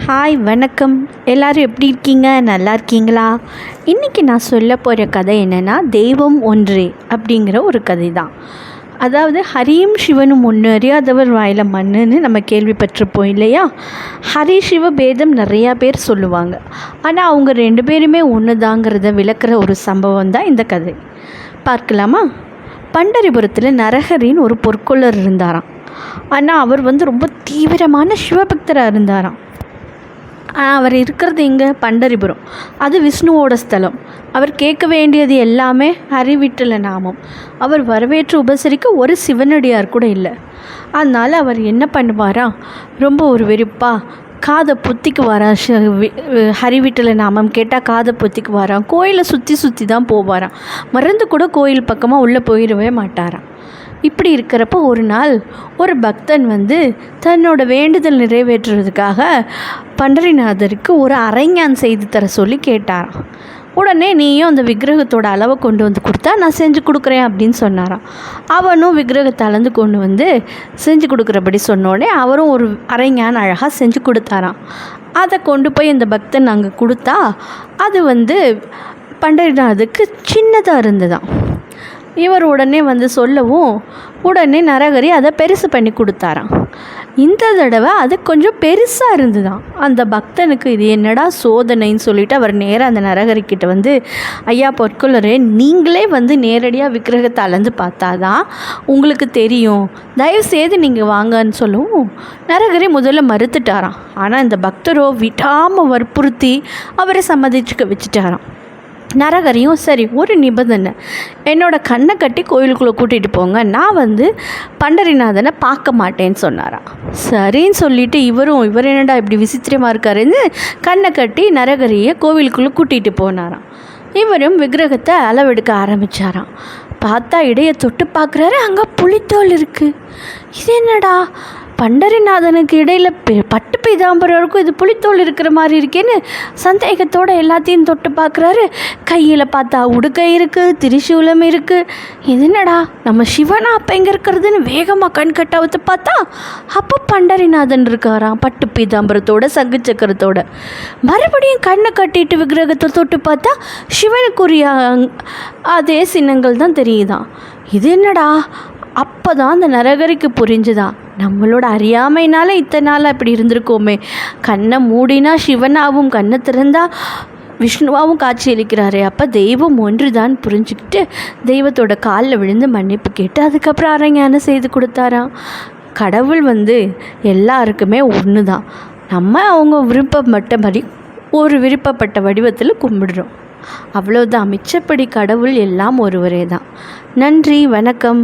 Hi வணக்கம். எல்லோரும் எப்படி இருக்கீங்க? நல்லா இருக்கீங்களா? இன்றைக்கி நான் சொல்ல போகிற கதை என்னென்னா, தெய்வம் ஒன்றே அப்படிங்கிற ஒரு கதை தான். அதாவது ஹரியும் சிவனும் ஒன்று அறியாதவர் வாயில மண்ணுன்னு நம்ம கேள்விப்பட்டிருப்போம் இல்லையா? ஹரி சிவ பேதம் நிறையா பேர் சொல்லுவாங்க. ஆனால் அவங்க ரெண்டு பேருமே ஒன்று தாங்கிறத விளக்குற ஒரு சம்பவம் தான் இந்த கதை. பார்க்கலாமா? பண்டரிபுரத்தில் நரஹரின்னு ஒரு பொற்கொள்ளர் இருந்தாராம். ஆனால் அவர் ரொம்ப தீவிரமான சிவபக்தராக இருந்தாராம். அவர் இருக்கிறது இங்கே பண்டரிபுரம், அது விஷ்ணுவோட ஸ்தலம். அவர் கேட்க வேண்டியது எல்லாமே ஹரிவிட்டல நாமம். அவர் வரவேற்று உபசரிக்க ஒரு சிவனடியார் கூட இல்லை. அதனால் அவர் என்ன பண்ணுவாரா, ரொம்ப ஒரு வெறுப்பாக காதை பொத்திக்கு வாரான். ஹரிவிட்டல நாமம் கேட்டால் காதை பொத்திக்கு வாரான். கோயிலை சுற்றி தான் போவாராம். மறந்து கூட கோயில் பக்கமாக உள்ளே போயிடவே மாட்டாராம். இப்படி இருக்கிறப்போ ஒரு நாள் ஒரு பக்தன் தன்னோட வேண்டுதல் நிறைவேற்றுறதுக்காக பண்டரிநாதருக்கு ஒரு அரைஞான் செய்து தர சொல்லி கேட்டாராம். உடனே நீயும் அந்த விக்கிரகத்தோட அளவை கொண்டு வந்து கொடுத்தா நான் செஞ்சு கொடுக்குறேன் அப்படின்னு சொன்னாராம். அவனும் விக்கிரகத்தை அளந்து கொண்டு செஞ்சு கொடுக்குறபடி சொன்னோடனே அவரும் ஒரு அரைஞான் அழகாக செஞ்சு கொடுத்தாராம். அதை கொண்டு போய் இந்த பக்தன் அங்கே கொடுத்தா அது பண்டரிநாதருக்கு சின்னதாக இருந்ததாம். இவர் உடனே சொல்லவும் உடனே நரஹரி அதை பெருசு பண்ணி கொடுத்தாராம். இந்த தடவை அது கொஞ்சம் பெருசாக இருந்துதான். அந்த பக்தனுக்கு இது என்னடா சோதனைன்னு சொல்லிட்டு அவர் நேராக அந்த நரஹரிக்கிட்ட ஐயா பொற்கொள்ளரே, நீங்களே நேரடியாக விக்கிரகத்தை அளந்து பார்த்தாதான் உங்களுக்கு தெரியும், தயவுசெய்து நீங்கள் வாங்கன்னு சொல்லவும் நரஹரி முதல்ல மறுத்துட்டாராம். ஆனால் இந்த பக்தரோ விடாமல் வற்புறுத்தி அவரை சம்மதிச்சுக்க வச்சுட்டாராம். நரஹரியும் சரி, ஒரு நிபந்தனை, என்னோட கண்ணை கட்டி கோயிலுக்குள்ளே கூட்டிகிட்டு போங்க, நான் பண்டரிநாதனை பார்க்க மாட்டேன்னு சொன்னாராம். சரின்னு சொல்லிட்டு இவர் என்னடா இப்படி விசித்திரமாக இருக்காருன்னு கண்ணை கட்டி நரஹரியை கோவிலுக்குள்ளே கூட்டிகிட்டு போனாராம். இவரும் விக்கிரகத்தை அளவெடுக்க ஆரம்பித்தாராம். பார்த்தா இடையை தொட்டு பார்க்குறாரு, அங்கே புலித்தோல் இருக்குது. இது என்னடா, பண்டரிநாதனுக்கு இடையில் பட்டு பீதாம்பரம் இது புலித்தோல் இருக்கிற மாதிரி இருக்கேன்னு சந்தேகத்தோடு எல்லாத்தையும் தொட்டு பார்க்குறாரு. கையில் பார்த்தா உடுக்கை இருக்குது, திரிசூலம் இருக்குது. இது என்னடா, நம்ம சிவனா அப்போ எங்கே இருக்கிறதுன்னு வேகமாக கண் கட்டாவத்து பார்த்தா அப்போ பண்டரிநாதன் இருக்காராம், பட்டு பீதாம்பரத்தோட சங்கு சக்கரத்தோட. மறுபடியும் கண்ணை கட்டிட்டு விக்கிரகத்தை தொட்டு பார்த்தா சிவனுக்குரிய அதே சின்னங்கள் தான் தெரியுதான். இது என்னடா, அப்போ தான் அந்த நரஹரிக்கு புரிஞ்சுதான், நம்மளோட அறியாமையினால இத்தனை நாள் அப்படி இருந்திருக்கோமே. கண்ணை மூடினா சிவனாகவும் கண்ணை திறந்தா விஷ்ணுவாகவும் காட்சி அளிக்கிறாரே, அப்போ தெய்வம் ஒன்று தான் புரிஞ்சுக்கிட்டு தெய்வத்தோட காலில் விழுந்து மன்னிப்பு கேட்டு அதுக்கப்புறம் அரைஞானம் செய்து கொடுத்தாராம். கடவுள் எல்லாருக்குமே ஒன்று தான். நம்ம அவங்க விருப்பப்பட்டபடி ஒரு விருப்பப்பட்ட வடிவத்தில் கும்பிடுறோம், அவ்வளோதான். மிச்சப்படி கடவுள் எல்லாம் ஒருவரே தான். நன்றி, வணக்கம்.